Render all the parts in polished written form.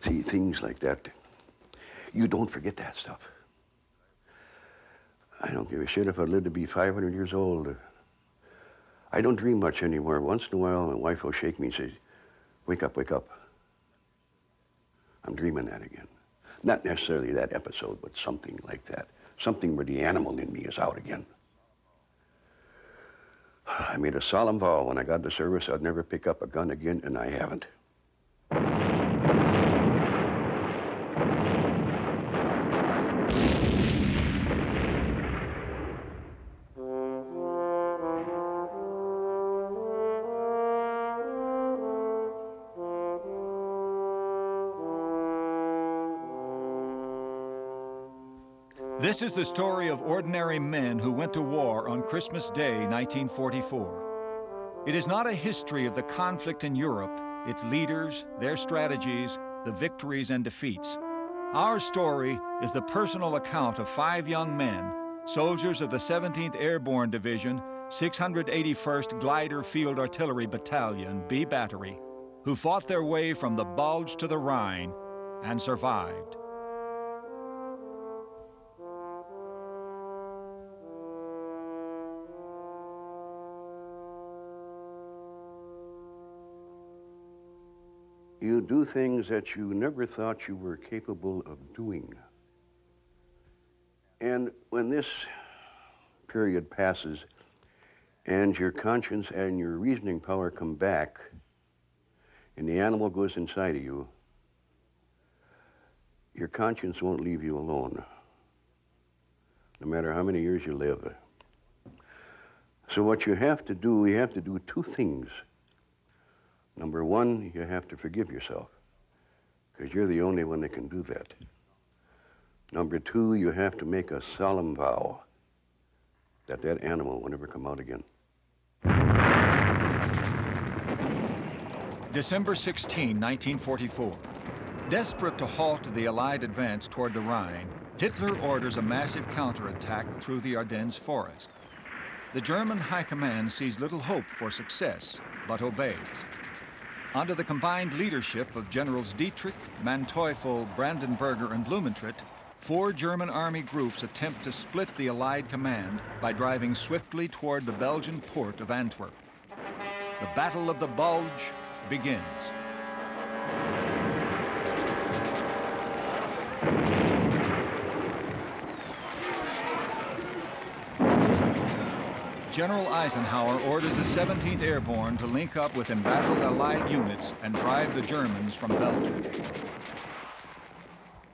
See, things like that, you don't forget that stuff. I don't give a shit if I live to be 500 years old. I don't dream much anymore. Once in a while, my wife will shake me and say, wake up, wake up. I'm dreaming that again. Not necessarily that episode, but something like that. Something where the animal in me is out again. I made a solemn vow when I got to service I'd never pick up a gun again, and I haven't. This is the story of ordinary men who went to war on Christmas Day, 1944. It is not a history of the conflict in Europe, its leaders, their strategies, the victories and defeats. Our story is the personal account of 5 young men, soldiers of the 17th Airborne Division, 681st Glider Field Artillery Battalion, B Battery, who fought their way from the Bulge to the Rhine and survived. You do things that you never thought you were capable of doing. And when this period passes and your conscience and your reasoning power come back and the animal goes inside of you, your conscience won't leave you alone, no matter how many years you live. So what you have to do, you have to do 2 things. Number 1, you have to forgive yourself, because you're the only one that can do that. Number 2, you have to make a solemn vow that that animal will never come out again. December 16, 1944. Desperate to halt the Allied advance toward the Rhine, Hitler orders a massive counterattack through the Ardennes forest. The German High Command sees little hope for success, but obeys. Under the combined leadership of Generals Dietrich, Manteuffel, Brandenberger, and Blumentritt, 4 German army groups attempt to split the Allied command by driving swiftly toward the Belgian port of Antwerp. The Battle of the Bulge begins. General Eisenhower orders the 17th Airborne to link up with embattled Allied units and drive the Germans from Belgium.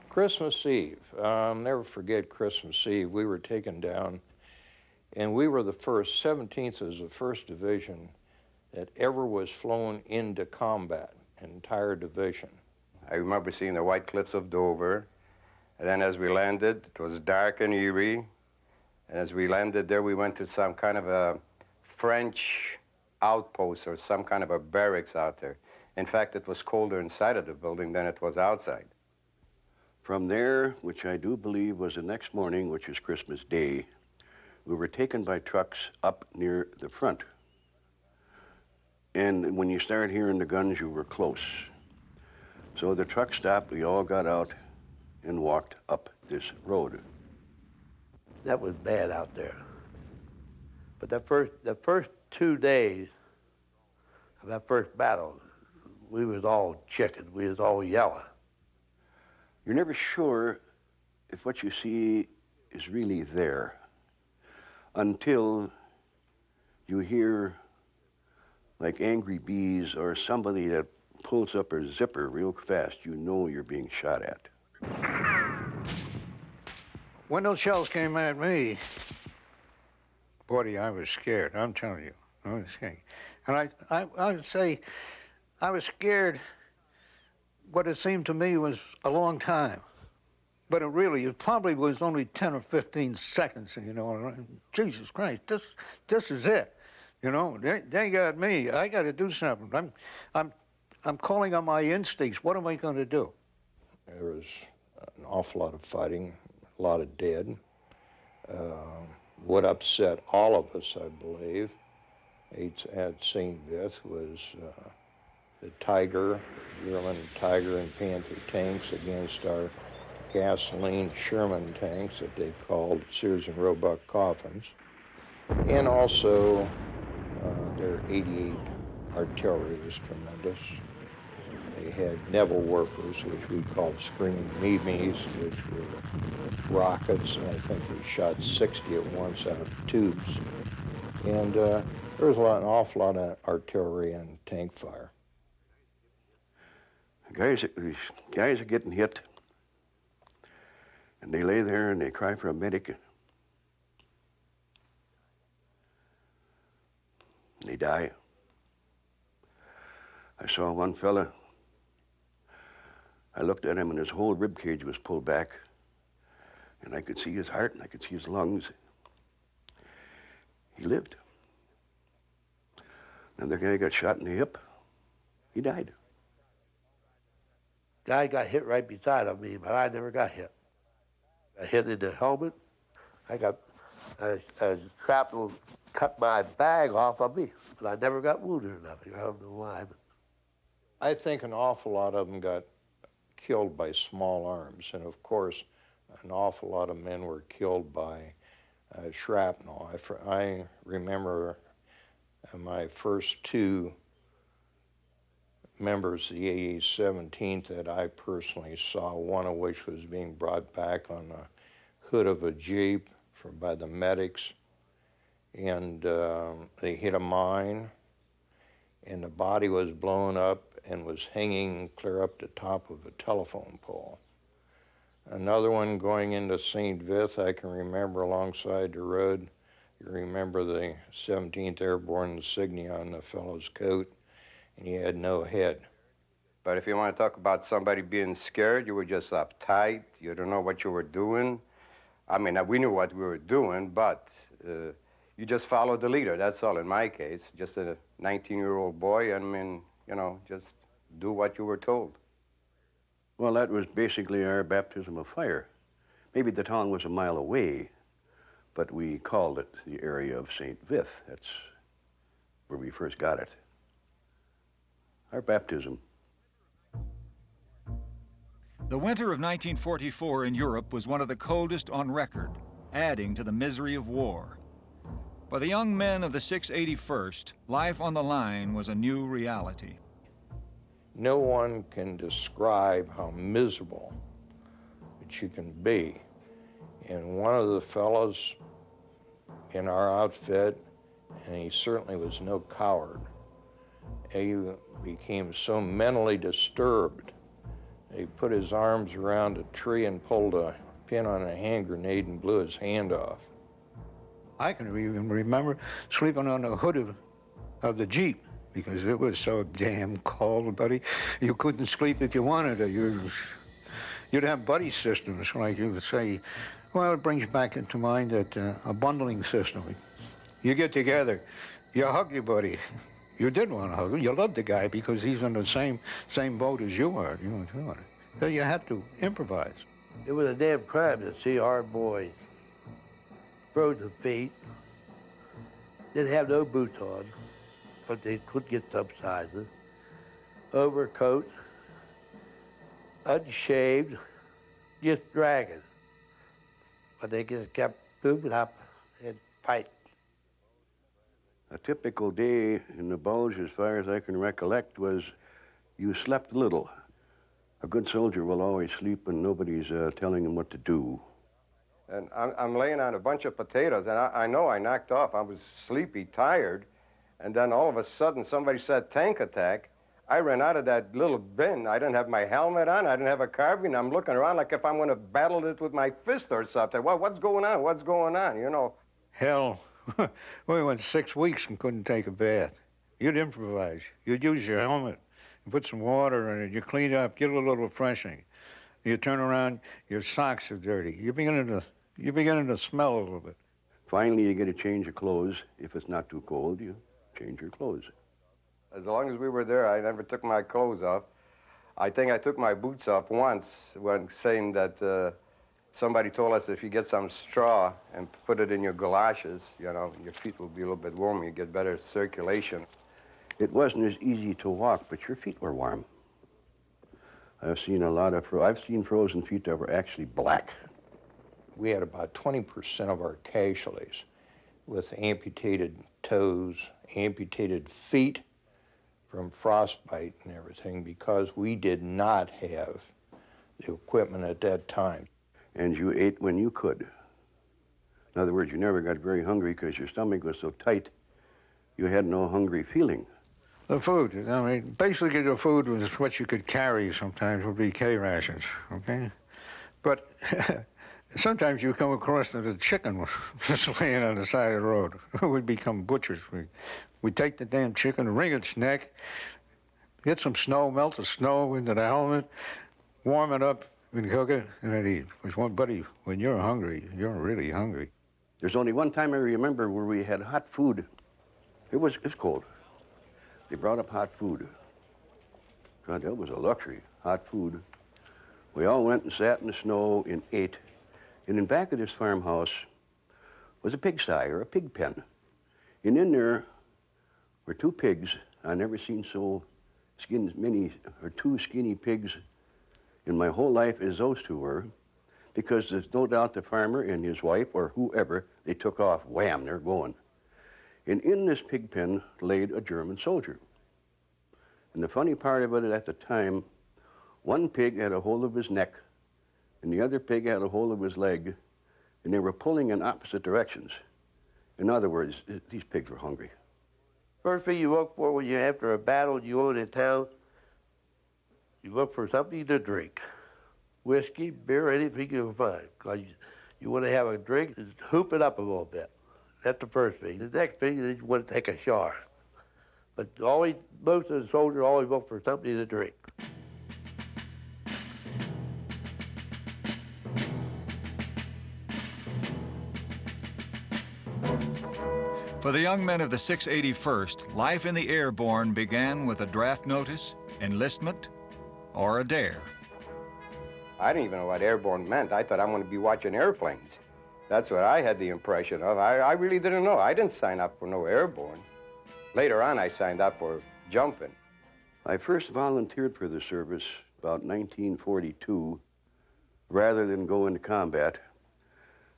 Christmas Eve, I'll never forget Christmas Eve. We were taken down, and we were the first, 17th was the first division that ever was flown into combat, an entire division. I remember seeing the white cliffs of Dover, and then as we landed, it was dark and eerie. And as we landed there, we went to some kind of a French outpost or some kind of a barracks out there. In fact, it was colder inside of the building than it was outside. From there, which I do believe was the next morning, which is Christmas Day, we were taken by trucks up near the front. And when you started hearing the guns, you were close. So the truck stopped, we all got out and walked up this road. That was bad out there. But the first 2 days of that first battle, we was all chicken, we was all yellow. You're never sure if what you see is really there until you hear like angry bees or somebody that pulls up her zipper real fast. You know you're being shot at. When those shells came at me, buddy, I was scared. I'm telling you, I was scared. And I would say I was scared what it seemed to me was a long time. But it probably was only 10 or 15 seconds, you know. Jesus Christ, this is it. You know, they got me. I got to do something. I'm calling on my instincts. What am I going to do? There was an awful lot of fighting, a lot of dead. What upset all of us, I believe, had seen with was the Tiger, German Tiger and Panther tanks against our gasoline Sherman tanks that they called Sears and Roebuck coffins, and also their 88 artillery was tremendous. They had Neville Werfers, which we called Screaming Memes, which were rockets, and I think they shot 60 at once out of tubes. And there was an awful lot of artillery and tank fire. Guys are getting hit, and they lay there and they cry for a medic. And they die. I saw one fella. I looked at him and his whole rib cage was pulled back, and I could see his heart and I could see his lungs. He lived. Another guy got shot in the hip. He died. Guy got hit right beside of me, but I never got hit. I hit in the helmet. I got a shrapnel cut my bag off of me, but I never got wounded or nothing. I don't know why. But I think an awful lot of them got killed by small arms, and of course, an awful lot of men were killed by shrapnel. I remember my first two members of the AA 17th that I personally saw, one of which was being brought back on the hood of a Jeep by the medics, and they hit a mine, and the body was blown up and was hanging clear up the top of a telephone pole. Another one going into St. Vith, I can remember alongside the road. You remember the 17th Airborne insignia on the fellow's coat, and he had no head. But if you want to talk about somebody being scared, you were just uptight. You don't know what you were doing. I mean, we knew what we were doing, but you just followed the leader. That's all in my case. Just a 19-year-old boy. I mean, you know, just do what you were told. Well, that was basically our baptism of fire. Maybe the town was a mile away, but we called it the area of St. Vith. That's where we first got it. Our baptism. The winter of 1944 in Europe was one of the coldest on record, adding to the misery of war. For the young men of the 681st, life on the line was a new reality. No one can describe how miserable that you can be. And one of the fellows in our outfit, and he certainly was no coward, he became so mentally disturbed, he put his arms around a tree and pulled a pin on a hand grenade and blew his hand off. I can even remember sleeping on the hood of the Jeep because it was so damn cold, buddy. You couldn't sleep if you wanted to. You'd have buddy systems, like you would say. Well, it brings back into mind that a bundling system. You get together, you hug your buddy. You did want to hug him. You loved the guy because he's in the same boat as you are. You know, so you had to improvise. it was a damn crime to see our boys frozen feet, didn't have no boots on, but they could get some sizes, overcoat, unshaved, just dragging. But they just kept moving up and fighting. A typical day in the Bulge, as far as I can recollect, was you slept little. A good soldier will always sleep when nobody's telling him what to do. And I'm laying on a bunch of potatoes, and I know I knocked off. I was sleepy, tired, and then all of a sudden somebody said tank attack. I ran out of that little bin. I didn't have my helmet on. I didn't have a carbine. I'm looking around like if I'm going to battle it with my fist or something. Well, what's going on? What's going on, you know? Hell, we went 6 weeks and couldn't take a bath. You'd improvise. You'd use your helmet and put some water in it. You clean up, get a little refreshing. You turn around, your socks are dirty. You're beginning to smell a little bit. Finally, you get a change of clothes. If it's not too cold, you change your clothes. As long as we were there, I never took my clothes off. I think I took my boots off once when saying that somebody told us if you get some straw and put it in your galoshes, you know, your feet will be a little bit warm, you get better circulation. It wasn't as easy to walk, but your feet were warm. I've seen frozen feet that were actually black. We had about 20% of our casualties with amputated toes, amputated feet from frostbite and everything, because we did not have the equipment at that time. And you ate when you could. In other words, you never got very hungry because your stomach was so tight, you had no hungry feeling. The food, I mean, basically the food was what you could carry sometimes would be K rations, okay? But sometimes you come across the chicken just laying on the side of the road. We'd become butchers. We'd take the damn chicken, wring its neck, get some snow, melt the snow into the helmet, warm it up, and cook it, and then eat. Because buddy, when you're hungry, you're really hungry. There's only one time I remember where we had hot food. It's cold. They brought up hot food. God, that was a luxury, hot food. We all went and sat in the snow and ate. And in back of this farmhouse was a pigsty or a pig pen. And in there were two pigs. I never seen two skinny pigs in my whole life as those two were, because there's no doubt the farmer and his wife or whoever, they took off, wham, they're going. And in this pig pen laid a German soldier. And the funny part of it at the time, one pig had a hold of his neck, and the other pig had a hold of his leg, and they were pulling in opposite directions. In other words, these pigs were hungry. First thing you look for when you're after a battle, you go into town, you look for something to drink. Whiskey, beer, anything you can find. 'Cause you want to have a drink and hoop it up a little bit. That's the first thing. The next thing is you want to take a shower. But most of the soldiers always look for something to drink. For the young men of the 681st, life in the Airborne began with a draft notice, enlistment, or a dare. I didn't even know what airborne meant. I thought I'm going to be watching airplanes. That's what I had the impression of. I really didn't know. I didn't sign up for no airborne. Later on, I signed up for jumping. I first volunteered for the service about 1942. Rather than go into combat,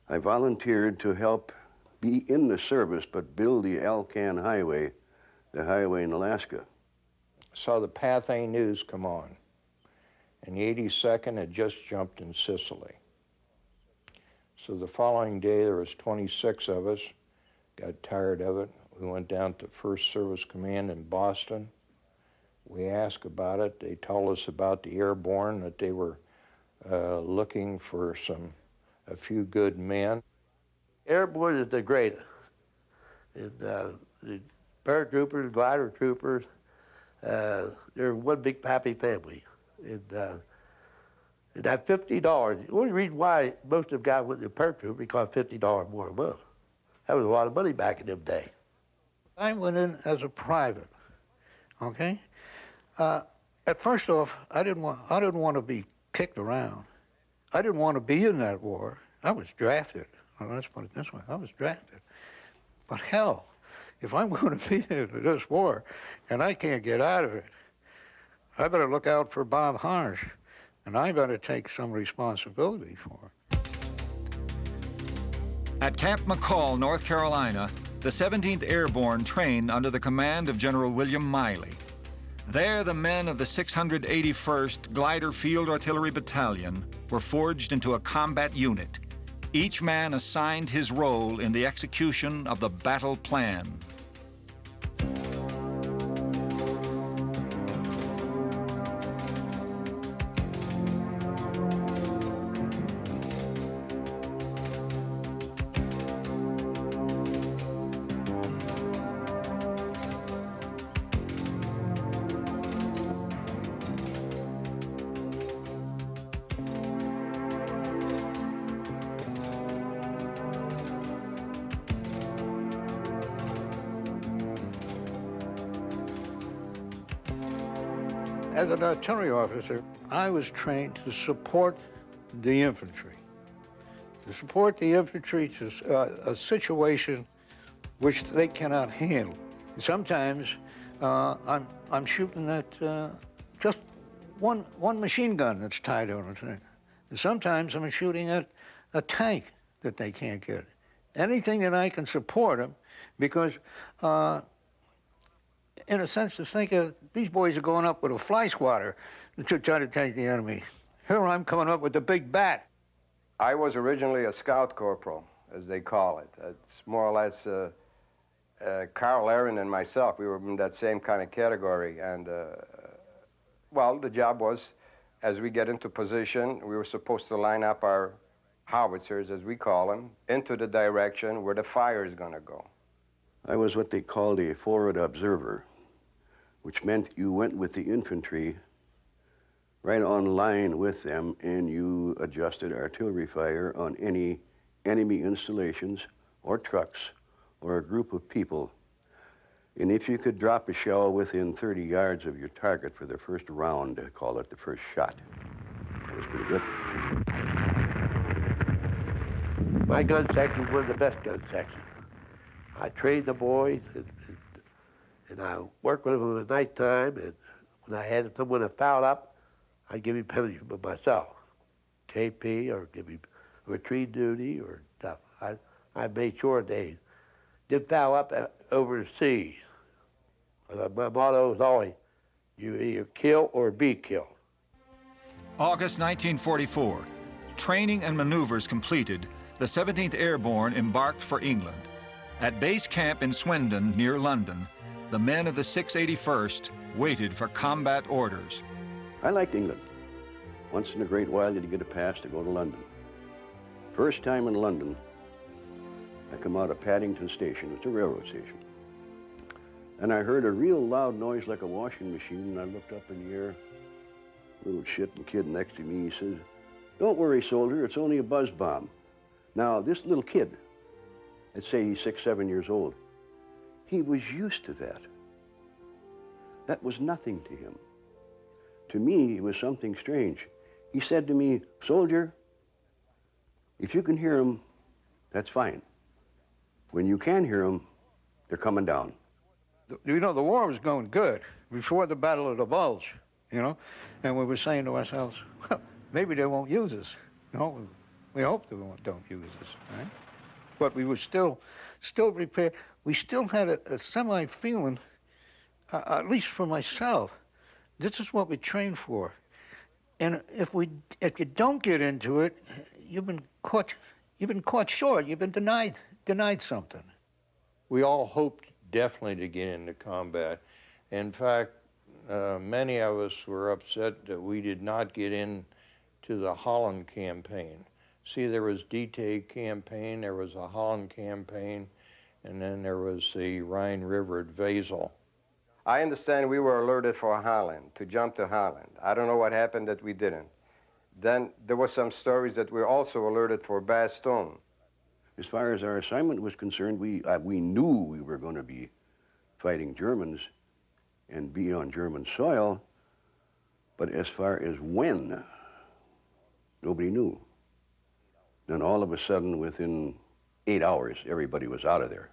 I volunteered to help be in the service but build the Alcan Highway, the highway in Alaska. Saw the Pathé News come on, and the 82nd had just jumped in Sicily. So the following day, there was 26 of us, got tired of it. We went down to First Service Command in Boston. We asked about it. They told us about the Airborne, that they were looking for a few good men. Airborne is the greatest. And, the paratroopers, glider troopers, they're one big happy family. And that $50, the only reason why most of them guys went to paratrooper because $50 more a month. That was a lot of money back in them days. I went in as a private, okay? At first off, I didn't want to be kicked around. I didn't want to be in that war. I was drafted. Well, let's put it this way, I was drafted. But hell, if I'm going to be in this war and I can't get out of it, I better look out for Bob Harsh, and I better take some responsibility for it. At Camp McCall, North Carolina, the 17th Airborne trained under the command of General William Miley. There, the men of the 681st Glider Field Artillery Battalion were forged into a combat unit. Each man assigned his role in the execution of the battle plan. As an artillery officer, I was trained to support the infantry. To support the infantry to a situation which they cannot handle. Sometimes I'm shooting at just one machine gun that's tied on a thing. And sometimes I'm shooting at a tank that they can't get. Anything that I can support them, because in a sense to think of, these boys are going up with a fly swatter to try to take the enemy. Here I'm coming up with a big bat. I was originally a scout corporal, as they call it. It's more or less Carl Aaron and myself. We were in that same kind of category. And, well, the job was, as we get into position, we were supposed to line up our howitzers, as we call them, into the direction where the fire is going to go. I was what they called a forward observer, which meant you went with the infantry right on line with them, and you adjusted artillery fire on any enemy installations or trucks or a group of people. And if you could drop a shell within 30 yards of your target for the first round, they call it the first shot. That was pretty good. My gun section was one of the best gun sections. I trained the boys, and I worked with them at nighttime, and when I had someone that fouled up, I'd give him punishment myself, KP, or give him retreat duty or stuff. I made sure they didn't foul up overseas. My motto was always, you either kill or be killed. August 1944. Training and maneuvers completed, the 17th Airborne embarked for England. At base camp in Swindon, near London, the men of the 681st waited for combat orders. I liked England. Once in a great while did you get a pass to go to London. First time in London, I come out of Paddington Station. It's a railroad station. And I heard a real loud noise like a washing machine, and I looked up in the air. Little shitting kid next to me, he says, "Don't worry, soldier, it's only a buzz bomb." Now, this little kid, let's say he's 6, 7 years old, he was used to that. That was nothing to him. To me, it was something strange. He said to me, "Soldier, if you can hear them, that's fine. When you can't hear them, they're coming down." You know, the war was going good before the Battle of the Bulge, you know, and we were saying to ourselves, well, maybe they won't use us. You know, we hope they don't use us, right? But we were still prepared. We still had a semi-feeling, at least for myself, this is what we trained for. And if you don't get into it, you've been caught short. You've been denied something. We all hoped definitely to get into combat. In fact, many of us were upset that we did not get into the Holland campaign. See, there was D-Day campaign, there was a Holland campaign, and then there was the Rhine River at Wesel. I understand we were alerted for Holland, to jump to Holland. I don't know what happened that we didn't. Then there were some stories that we were also alerted for Bastogne. As far as our assignment was concerned, we knew we were going to be fighting Germans and be on German soil, but as far as when, nobody knew. Then all of a sudden, within 8 hours, everybody was out of there.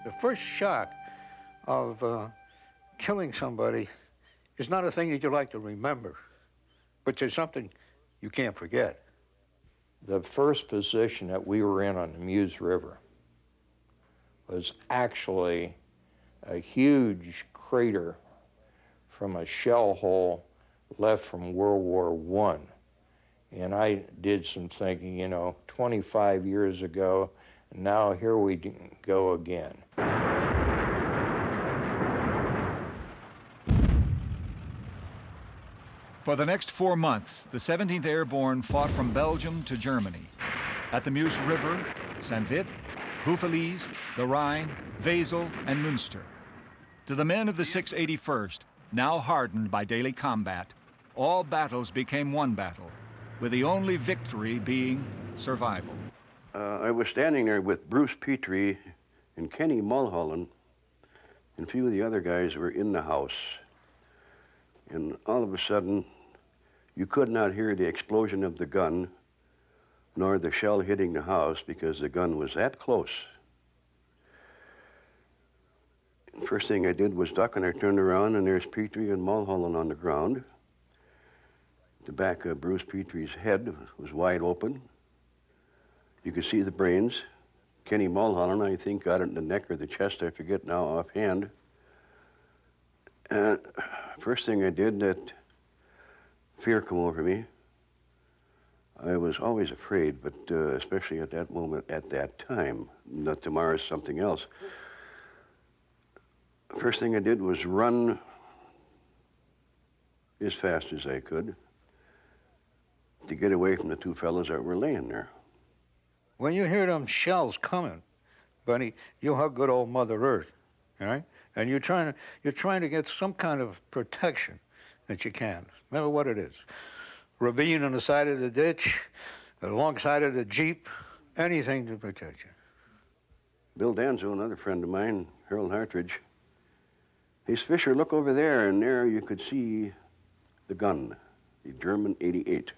The first shock of killing somebody is not a thing that you like to remember, but it's something you can't forget. The first position that we were in on the Meuse River was actually a huge crater from a shell hole left from World War I. And I did some thinking, you know, 25 years ago, and now here we go again. For the next 4 months, the 17th Airborne fought from Belgium to Germany. At the Meuse River, Saint-Vith, Houffalize, the Rhine, Wesel, and Münster. To the men of the 681st, now hardened by daily combat, all battles became one battle, with the only victory being survival. I was standing there with Bruce Petrie and Kenny Mulholland, and a few of the other guys were in the house. And all of a sudden, you could not hear the explosion of the gun, nor the shell hitting the house, because the gun was that close. And first thing I did was duck, and I turned around, and there's Petrie and Mulholland on the ground. The back of Bruce Petrie's head was wide open. You could see the brains. Kenny Mulholland, I think, got it in the neck or the chest, I forget now offhand. First thing I did, that fear come over me. I was always afraid, but especially at that moment, at that time, not tomorrow's something else. First thing I did was run as fast as I could to get away from the two fellows that were laying there. When you hear them shells coming, Bunny, you hug good old Mother Earth, all right? And you're trying to get some kind of protection that you can, no matter what it is. Ravine on the side of the ditch, alongside of the Jeep, anything to protect you. Bill Danzo, another friend of mine, Harold Hartridge, he says, Fisher, look over there, and there you could see the gun, the German 88.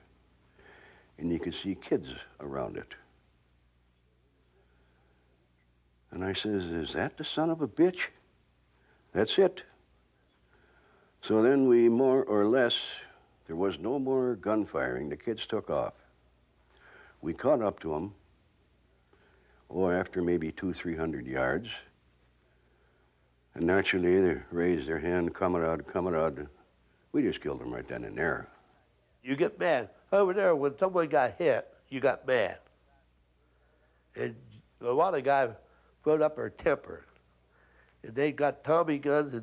And you could see kids around it. And I says, is that the son of a bitch? That's it. So then we more or less, there was no more gunfiring. The kids took off. We caught up to them, after maybe 200-300 yards. And naturally, they raised their hand, comrade. We just killed them right then and there. You get mad. Over there, when someone got hit, you got mad. And a lot of guys put up their temper. And they got Tommy guns,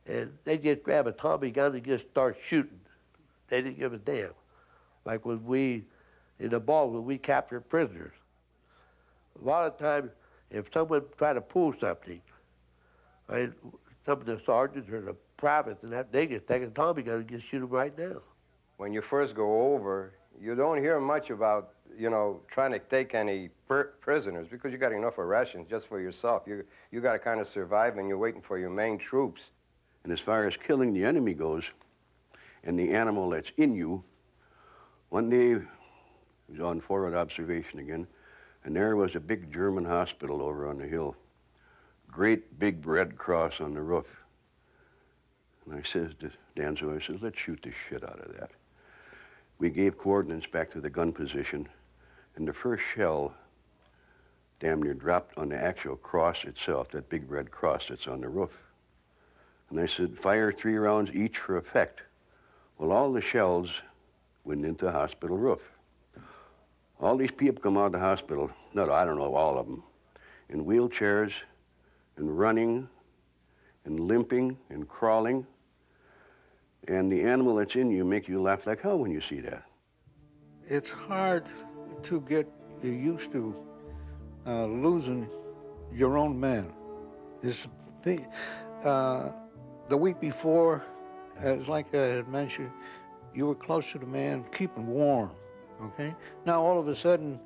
and they just grab a Tommy gun and just start shooting. They didn't give a damn. Like when in the ball, when we captured prisoners. A lot of times, if someone tried to pull something, some of the sergeants or the privates and that, they just take a Tommy gun and just shoot them right now. When you first go over, you don't hear much about, trying to take any prisoners, because you got enough of rations just for yourself. You got to kind of survive, and you're waiting for your main troops. And as far as killing the enemy goes, and the animal that's in you, one day, I was on forward observation again, and there was a big German hospital over on the hill. Great big red cross on the roof. And I says to Danzo, I says, let's shoot the shit out of that. We gave coordinates back to the gun position, and the first shell damn near dropped on the actual cross itself, that big red cross that's on the roof. And I said, fire 3 rounds each for effect. Well, all the shells went into the hospital roof. All these people come out of the hospital, I don't know, all of them, in wheelchairs, and running, and limping, and crawling. And the animal that's in you make you laugh like hell when you see that. It's hard to get used to losing your own men. The week before, as like I had mentioned, you were close to the man, keeping warm, okay? Now all of a sudden,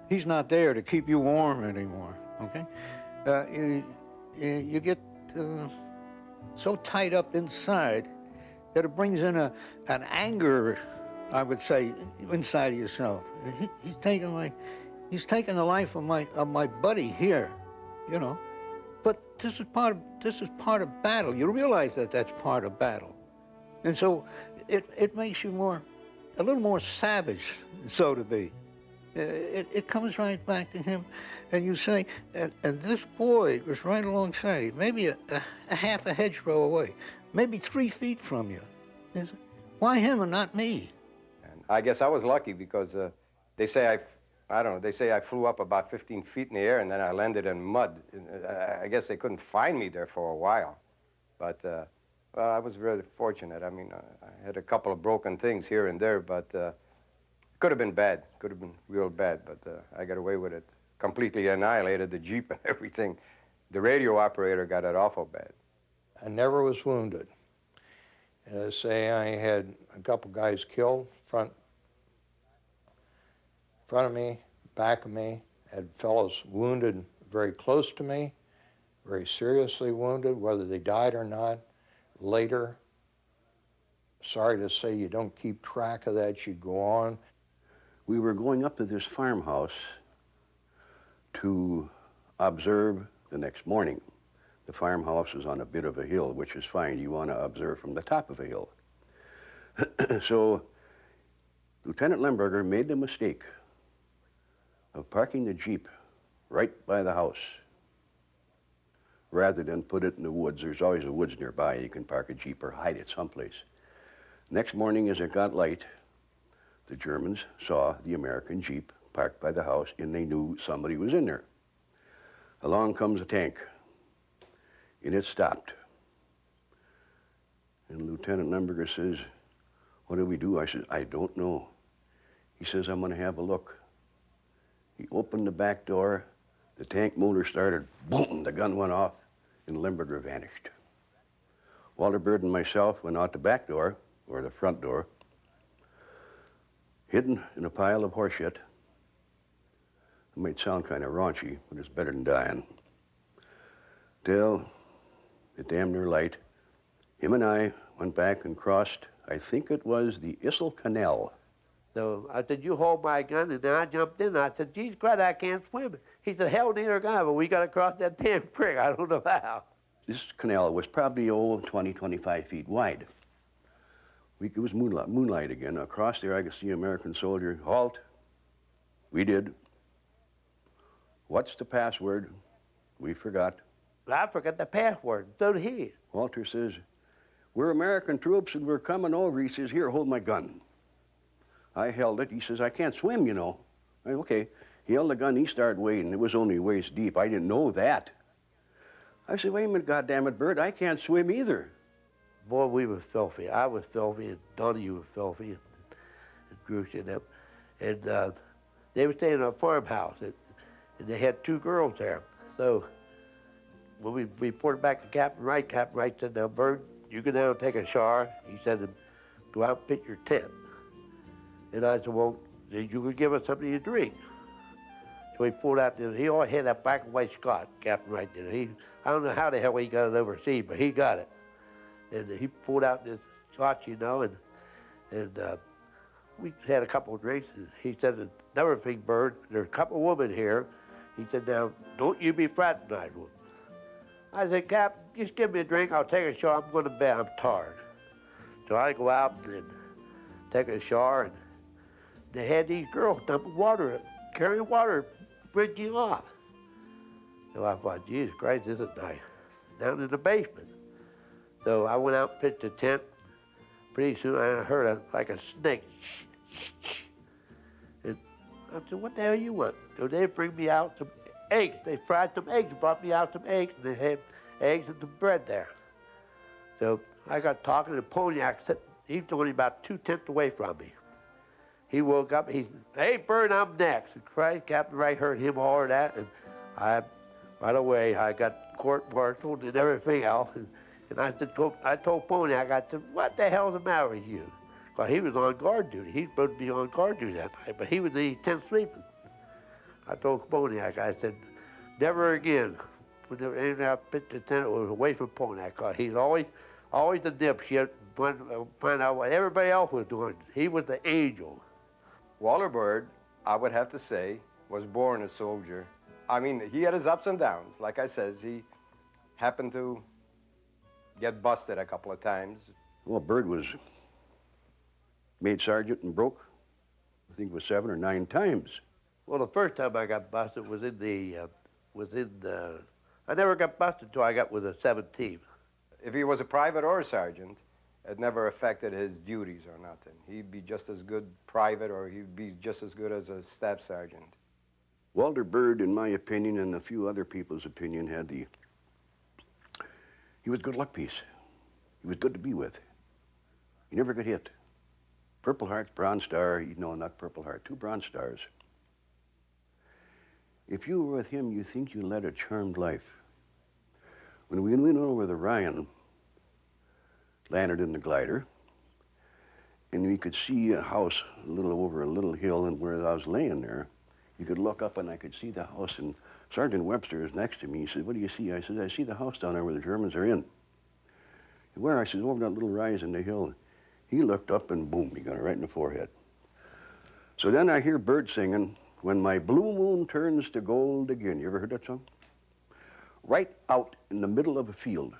he's not there to keep you warm anymore, okay? You get so tied up inside that it brings in an anger, I would say, inside of yourself. He's taking the life of my buddy here, But this is part of battle. You realize that that's part of battle, and so it makes you a little more savage, so to be. It comes right back to him, and you say, and this boy was right alongside him, maybe a half a hedgerow away. maybe 3 feet from you. Why him and not me? And I guess I was lucky because they say I don't know, they say I flew up about 15 feet in the air and then I landed in mud. I guess they couldn't find me there for a while. But well, I was really fortunate. I mean, I had a couple of broken things here and there, but it could have been bad. Could have been real bad, but I got away with it. Completely annihilated the Jeep and everything. The radio operator got it awful bad. I never was wounded. Say I had a couple guys killed, front of me, back of me. Had fellows wounded very close to me, very seriously wounded, whether they died or not. Later, sorry to say you don't keep track of that, you go on. We were going up to this farmhouse to observe the next morning. The farmhouse is on a bit of a hill, which is fine. You want to observe from the top of a hill. So Lieutenant Lemberger made the mistake of parking the Jeep right by the house rather than put it in the woods. There's always a woods nearby. You can park a Jeep or hide it someplace. Next morning, as it got light, the Germans saw the American Jeep parked by the house, and they knew somebody was in there. Along comes a tank, and it stopped. And Lieutenant Lemberger says, "What do we do?" I said, "I don't know." He says, "I'm going to have a look." He opened the back door, the tank motor started, boom, the gun went off, and Lemberger vanished. Walter Bird and myself went out the back door, or the front door, hidden in a pile of horseshit. It might sound kind of raunchy, but it's better than dying. Till it damn near light, him and I went back and crossed, I think it was the Issel Canal. So I said, "You hold my gun," and then I jumped in. I said, "Geez, Christ, I can't swim." He said, "Hell, neither can I, but we got to cross that damn creek. I don't know how." This canal was probably, 20, 25 feet wide. It was moonlight again. Across there, I could see an American soldier. "Halt." We did. "What's the password?" We forgot. I forgot the password. So did he. Walter says, "We're American troops and we're coming over." He says, "Here, hold my gun." I held it. He says, "I can't swim, you know." I said, "Okay." He held the gun. He started wading. It was only waist deep. I didn't know that. I said, "Wait a minute, goddammit, Bird. I can't swim either." Boy, we were filthy. I was filthy, and Donnie was filthy, and Bruce and them. And they were staying in a farmhouse, and they had 2 girls there. So when we reported back to Captain Wright said, "Now, Bird, you go down and take a shower." He said, "Go out and pitch your tent." And I said, "Well, you could give us something to drink." So he pulled out this, he always had that black and white Scott, Captain Wright did. I don't know how the hell he got it overseas, but he got it. And he pulled out this Scotch, you know, and we had a couple of drinks. And he said, "Another thing, Bird, there's a couple of women here." He said, "Now, don't you be fraternized with them." I said, "Cap, just give me a drink. I'll take a shower. I'm going to bed. I'm tired." So I go out and take a shower, and they had these girls dumping water, carrying water, bridging off. So I thought, Jesus Christ, this is nice. Down in the basement. So I went out and pitched a tent. Pretty soon I heard like a snake. Shh, shh, shh. And I said, "What the hell you want?" So they bring me out some eggs. They fried some eggs, brought me out some eggs, and they had eggs and some bread there. So I got talking to Pontiac. He's only about 2 tents away from me. He woke up, he said, "Hey, Bird, I'm next." And Christ, Captain Wright heard him holler that, and right away, I got court-martialed and everything else. And I told Pontiac, I said, "What the hell's the matter with you?" Because he was on guard duty. He's supposed to be on guard duty that night, but he was in his tent sleeping. I told Pontiac, I said, "Never again." Whenever I pitched the tent, it was away from Pontiac, because he's always a dipshit, find out what everybody else was doing. He was the angel. Walter Bird, I would have to say, was born a soldier. I mean, he had his ups and downs. Like I says, he happened to get busted a couple of times. Well, Bird was made sergeant and broke, I think it was 7 or 9 times. Well, the first time I got busted was I never got busted until I got with the 17th. If he was a private or a sergeant, it never affected his duties or nothing. He'd be just as good private or he'd be just as good as a staff sergeant. Walter Byrd, in my opinion, and a few other people's opinion, he was a good luck piece. He was good to be with. He never got hit. Purple Hearts, Bronze Star, no, not Purple Heart, 2 Bronze Stars. If you were with him, you think you led a charmed life. When we went over the Rhine, landed in the glider, and we could see a house a little over a little hill, and where I was laying there, you could look up and I could see the house, and Sergeant Webster is next to me. He said, "What do you see?" I said, "I see the house down there where the Germans are in." "Where?" I said, "Over that little rise in the hill." He looked up and boom, he got it right in the forehead. So then I hear Byrd singing, "When my blue moon turns to gold again." You ever heard that song? Right out in the middle of a field.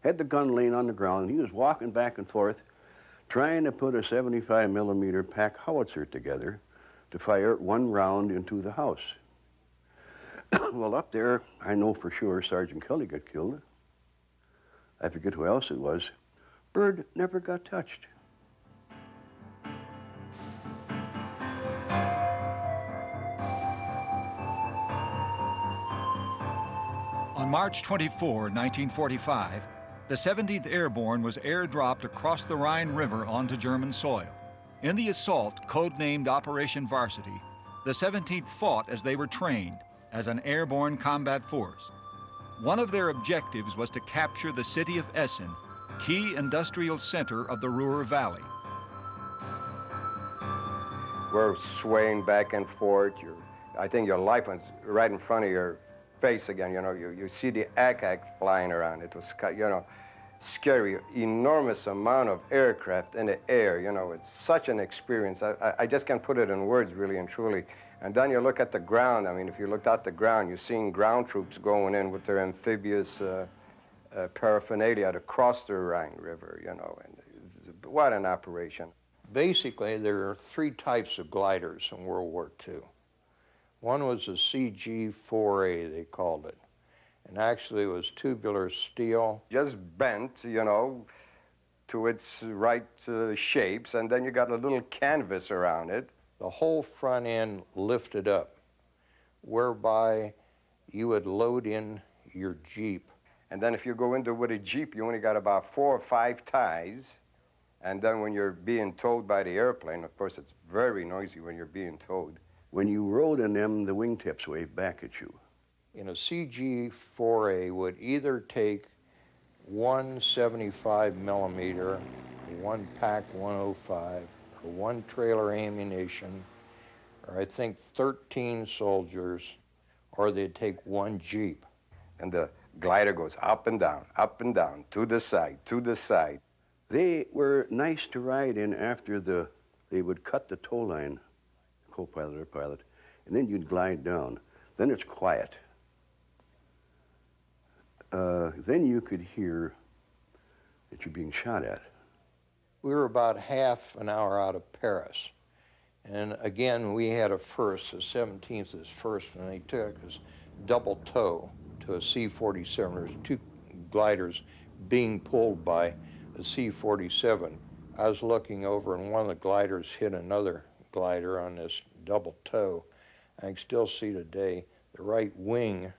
Had the gun laying on the ground, and he was walking back and forth trying to put a 75 millimeter pack howitzer together to fire 1 round into the house. Well, up there, I know for sure Sergeant Kelly got killed. I forget who else it was. Byrd never got touched. On March 24, 1945, the 17th Airborne was airdropped across the Rhine River onto German soil. In the assault, codenamed Operation Varsity, the 17th fought as they were trained, as an airborne combat force. One of their objectives was to capture the city of Essen, key industrial center of the Ruhr Valley. We're swaying back and forth. I think your life was right in front of your face again. You know, you see the ack flying around. It was, you know, scary. Enormous amount of aircraft in the air. You know, it's such an experience. I just can't put it in words, really and truly. And then you look at the ground. I mean, if you looked at the ground, you're seeing ground troops going in with their amphibious paraphernalia to cross the Rhine River, you know, and what an operation. Basically, there are 3 types of gliders in World War II. One was a CG-4A, they called it, and actually it was tubular steel. Just bent, you know, to its right shapes, and then you got a little canvas around it. The whole front end lifted up, whereby you would load in your Jeep. And then if you go into with a Jeep, you only got about 4 or 5 ties. And then when you're being towed by the airplane, of course, it's very noisy when you're being towed. When you rode in them, the wingtips waved back at you. In a CG-4A would either take 1 75 millimeter, 1 Pack 105, or 1 trailer ammunition, or I think 13 soldiers, or they'd take 1 Jeep. And the glider goes up and down, to the side, to the side. They were nice to ride in after they would cut the tow line, co-pilot or pilot, and then you'd glide down. Then it's quiet. Then you could hear that you're being shot at. We were about half an hour out of Paris. And again, we had a first, the 17th is first, and they took us double tow to a C-47. There's 2 gliders being pulled by a C-47. I was looking over, and one of the gliders hit another glider on this double tow. I can still see today the right wing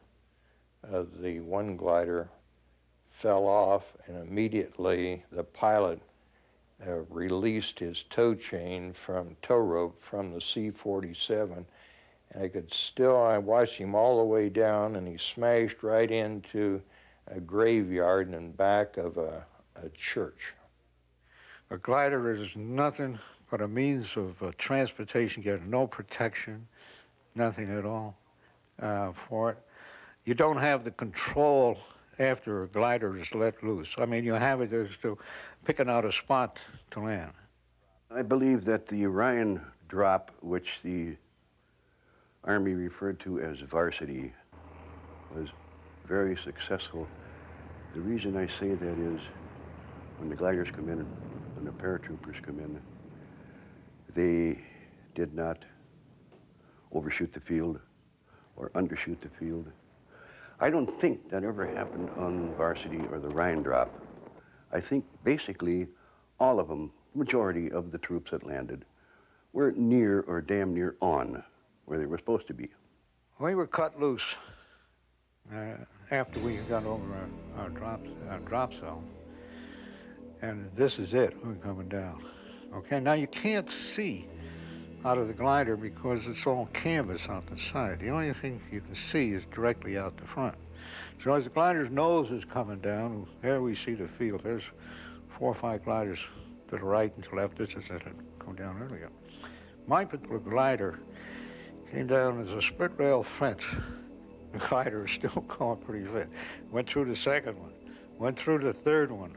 of the one glider fell off, and immediately the pilot released his tow chain from tow rope from the C-47, and I watched him all the way down, and he smashed right into a graveyard in back of a church. A glider is nothing but a means of transportation. You get no protection, nothing at all for it. You don't have the control after a glider is let loose. I mean, you have it as to picking out a spot to land. I believe that the Rhine drop, which the Army referred to as Varsity, was very successful. The reason I say that is when the gliders come in, when the paratroopers come in, they did not overshoot the field or undershoot the field. I don't think that ever happened on Varsity or the Rhine drop. I think basically all of them, majority of the troops that landed, were near or damn near on where they were supposed to be. We were cut loose after we got over our drop zone. And this is it, we're coming down. Okay, now you can't see out of the glider because it's all canvas on the side. The only thing you can see is directly out the front. So as the glider's nose is coming down, there we see the field. There's 4 or 5 gliders to the right and to the left. This is it, go down earlier. My particular glider came down as a split rail fence. The glider is still going pretty fit. Went through the second one, went through the third one.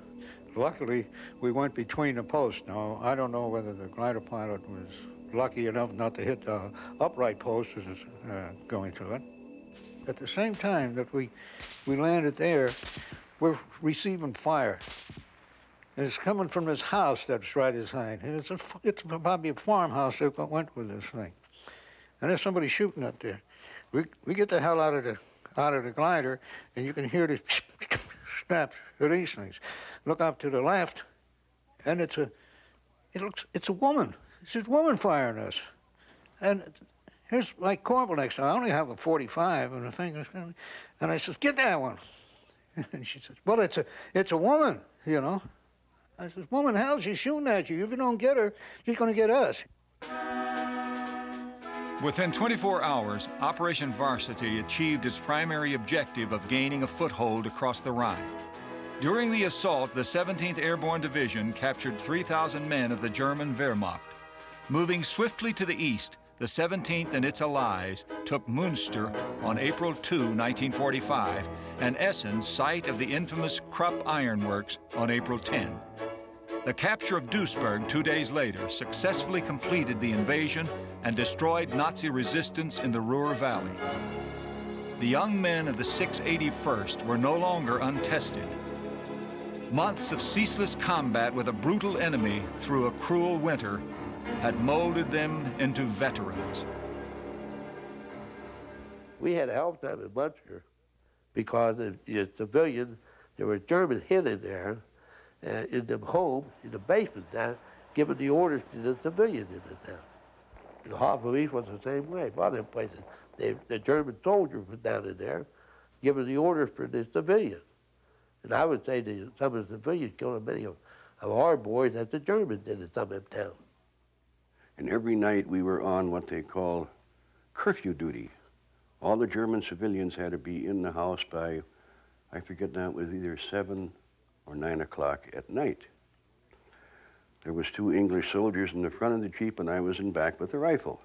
Luckily, we went between the posts. Now, I don't know whether the glider pilot was lucky enough not to hit the upright post as it's going through it. At the same time that we landed there, we're receiving fire. And it's coming from this house that's right aside. And it's probably a farmhouse that went with this thing. And there's somebody shooting up there. We get the hell out of the glider, and you can hear the snaps of these things. Look up to the left, and it's a woman. It's this woman firing us. And here's my corporal next to her. I only have a 45 and the thing is, and I says, get that one. And she says, well, it's a woman, you know. I says, woman, hell, she's shooting at you. If you don't get her, she's going to get us. Within 24 hours, Operation Varsity achieved its primary objective of gaining a foothold across the Rhine. During the assault, the 17th Airborne Division captured 3,000 men of the German Wehrmacht. Moving swiftly to the east, the 17th and its allies took Münster on April 2, 1945, and Essen, site of the infamous Krupp Ironworks, on April 10. The capture of Duisburg 2 days later successfully completed the invasion and destroyed Nazi resistance in the Ruhr Valley. The young men of the 681st were no longer untested. Months of ceaseless combat with a brutal enemy through a cruel winter had molded them into veterans. We had a hell of a time in Munster because the civilian, there were German hid in there, in the home, in the basement now, giving the orders to the civilians in the town. And Hoffman was the same way. A lot of them places, the German soldiers were down in there, giving the orders for the civilians. And I would say that some of the civilians killed many of our boys as the Germans did in some of them towns. And every night we were on what they call curfew duty. All the German civilians had to be in the house by, I forget now, it was either 7 or 9 o'clock at night. There was 2 English soldiers in the front of the Jeep and I was in back with a rifle.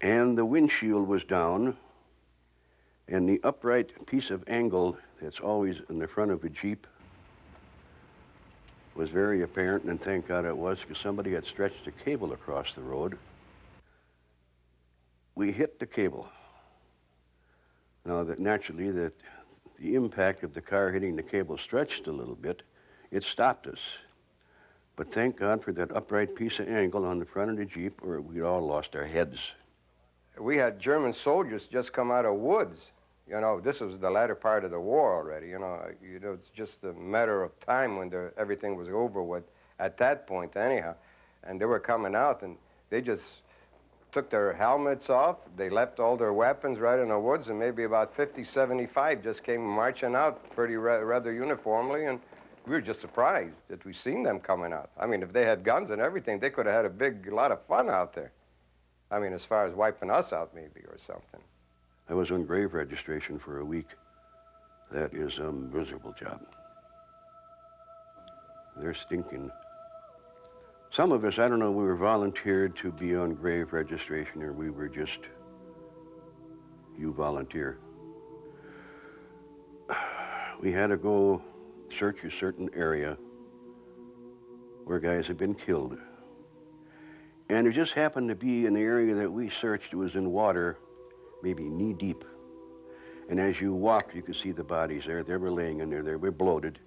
And the windshield was down and the upright piece of angle that's always in the front of a Jeep was very apparent, and thank God it was, because somebody had stretched a cable across the road. We hit the cable. Now, naturally, the impact of the car hitting the cable stretched a little bit. It stopped us. But thank God for that upright piece of angle on the front of the Jeep, or we'd all lost our heads. We had German soldiers just come out of woods. You know, this was the latter part of the war already. You know, it's just a matter of time when everything was over with, at that point anyhow. And they were coming out and they just took their helmets off. They left all their weapons right in the woods, and maybe about 50, 75 just came marching out pretty rather uniformly, and we were just surprised that we seen them coming out. I mean, if they had guns and everything, they could have had a lot of fun out there. I mean, as far as wiping us out maybe or something. I was on grave registration for a week. That is a miserable job. They're stinking. Some of us, I don't know, we were volunteered to be on grave registration, or we were just, you volunteer. We had to go search a certain area where guys had been killed. And it just happened to be in the area that we searched, it was in water, maybe knee deep. And as you walked, you could see the bodies there. They were laying in there. They were bloated.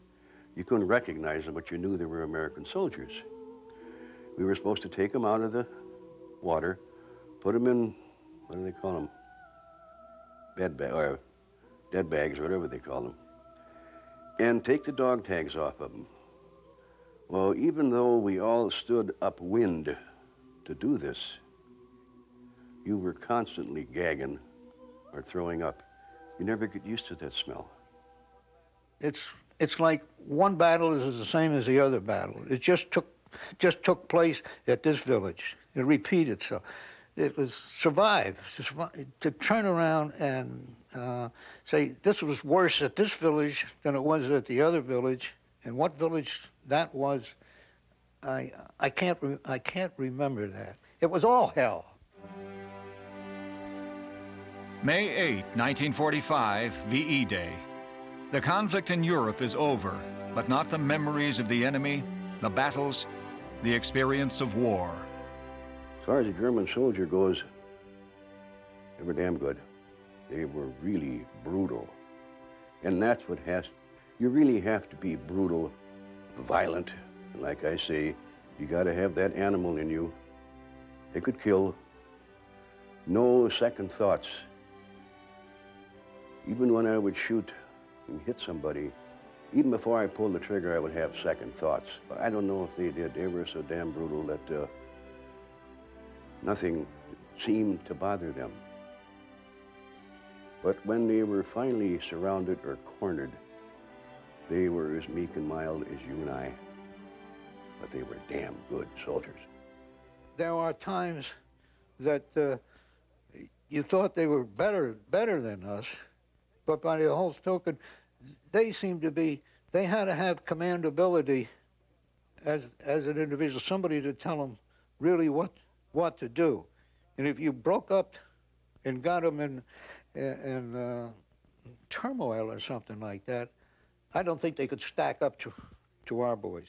You couldn't recognize them, but you knew they were American soldiers. We were supposed to take them out of the water, put them in, what do they call them? Bed bag, or dead bags, whatever they call them, and take the dog tags off of them. Well, even though we all stood upwind to do this, you were constantly gagging or throwing up. You never get used to that smell. It's like one battle is the same as the other battle. It just took place at this village. It repeated itself. It was survive to turn around and say this was worse at this village than it was at the other village, and what village that was, I can't remember that. It was all hell. May 8, 1945, VE Day. The conflict in Europe is over, but not the memories of the enemy, the battles, the experience of war. As far as a German soldier goes, they were damn good. They were really brutal. And that's what you really have to be brutal, violent. And like I say, you gotta have that animal in you. They could kill. No second thoughts. Even when I would shoot and hit somebody, even before I pulled the trigger, I would have second thoughts. But I don't know if they did. They were so damn brutal that nothing seemed to bother them. But when they were finally surrounded or cornered, they were as meek and mild as you and I. But they were damn good soldiers. There are times that you thought they were better than us, but by the whole token, they seemed to be, they had to have commandability as an individual, somebody to tell them really what to do. And if you broke up and got them in turmoil or something like that, I don't think they could stack up to our boys.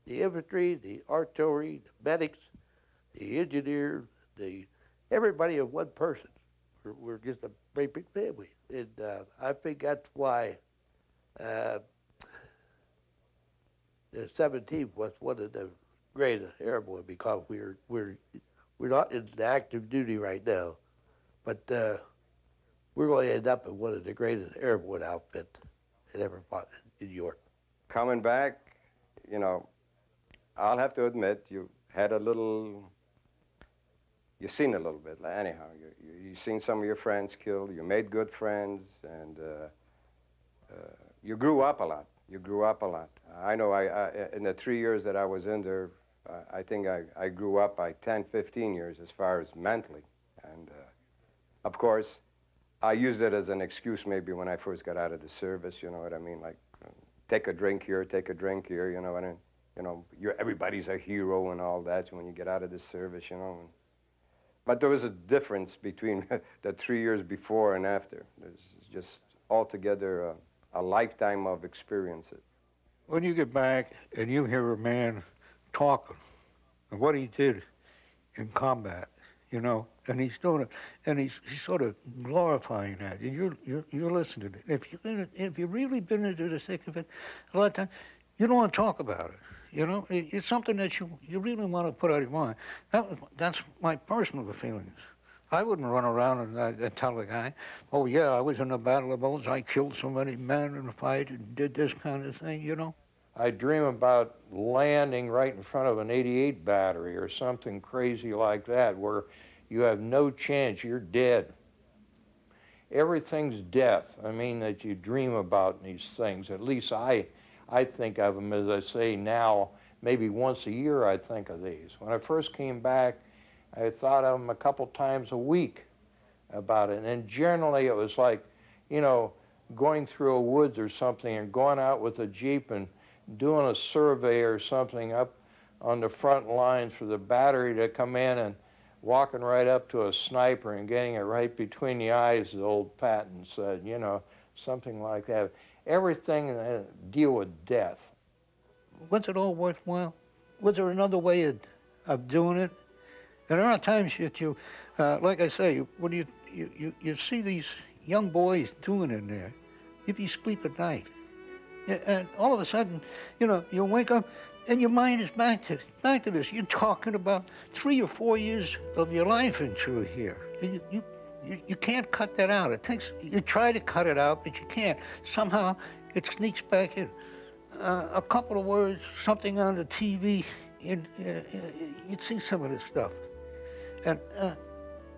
The infantry, the artillery, the medics, the engineers, everybody of one person. We're just a great big family. And I think that's why the 17th was one of the greatest airborne, because we're not in the active duty right now, but we're going to end up in one of the greatest airborne outfits that ever fought in New York. Coming back, you know, I'll have to admit, you had a little, you've seen a little bit, anyhow. You've seen some of your friends killed, you made good friends, and you grew up a lot. You grew up a lot. I know in the 3 years that I was in there, I think I grew up by 10, 15 years as far as mentally. And of course, I used it as an excuse maybe when I first got out of the service, you know what I mean? Like, take a drink here, you know what I mean? You know, everybody's a hero and all that when you get out of the service, you know. But there was a difference between the 3 years before and after. There's just altogether a lifetime of experiences. When you get back and you hear a man talking and what he did in combat, you know, and he's doing it, and he's sort of glorifying that, and you're listening to it. If you've really been into the thick of it, a lot of times you don't want to talk about it. You know, it's something that you really want to put out of your mind. That's my personal feelings. I wouldn't run around and tell a guy, oh yeah, I was in the Battle of Bulge, I killed so many men in a fight and did this kind of thing, you know? I dream about landing right in front of an 88 battery or something crazy like that, where you have no chance, you're dead. Everything's death, I mean, that you dream about in these things. At least I think of them, as I say now, maybe once a year I think of these. When I first came back, I thought of them a couple times a week about it. And generally it was like, you know, going through a woods or something and going out with a Jeep and doing a survey or something up on the front lines for the battery to come in and walking right up to a sniper and getting it right between the eyes, as old Patton said, you know, something like that. Everything deal with death. Was it all worthwhile? Was there another way of doing it? And there are times that you, like I say, when you see these young boys doing it there, if you sleep at night, and all of a sudden, you know, you wake up and your mind is back to this. You're talking about 3 or 4 years of your life into here. And You can't cut that out. It takes, you try to cut it out, but you can't. Somehow it sneaks back in. A couple of words, something on the TV, you'd see some of this stuff. And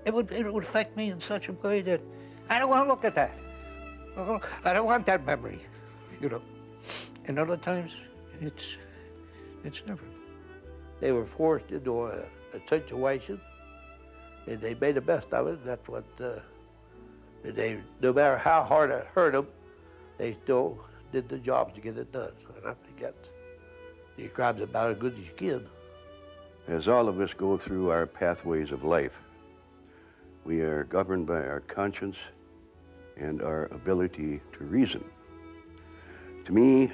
it would affect me in such a way that I don't want to look at that. I don't want that memory, you know. And other times, it's different. They were forced into a situation, and they made the best of it. And that's what they, no matter how hard it hurt them, they still did the job to get it done. So I think that's, you described it about as good as you can. As all of us go through our pathways of life, we are governed by our conscience and our ability to reason. To me,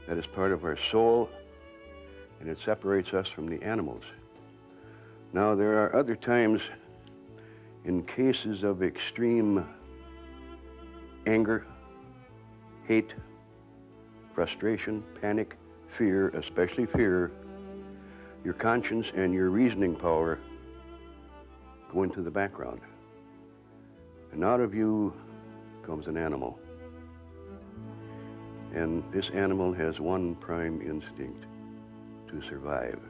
that is part of our soul, and it separates us from the animals. Now, there are other times in cases of extreme anger, hate, frustration, panic, fear, especially fear, your conscience and your reasoning power go into the background. And out of you comes an animal. And this animal has one prime instinct: to survive.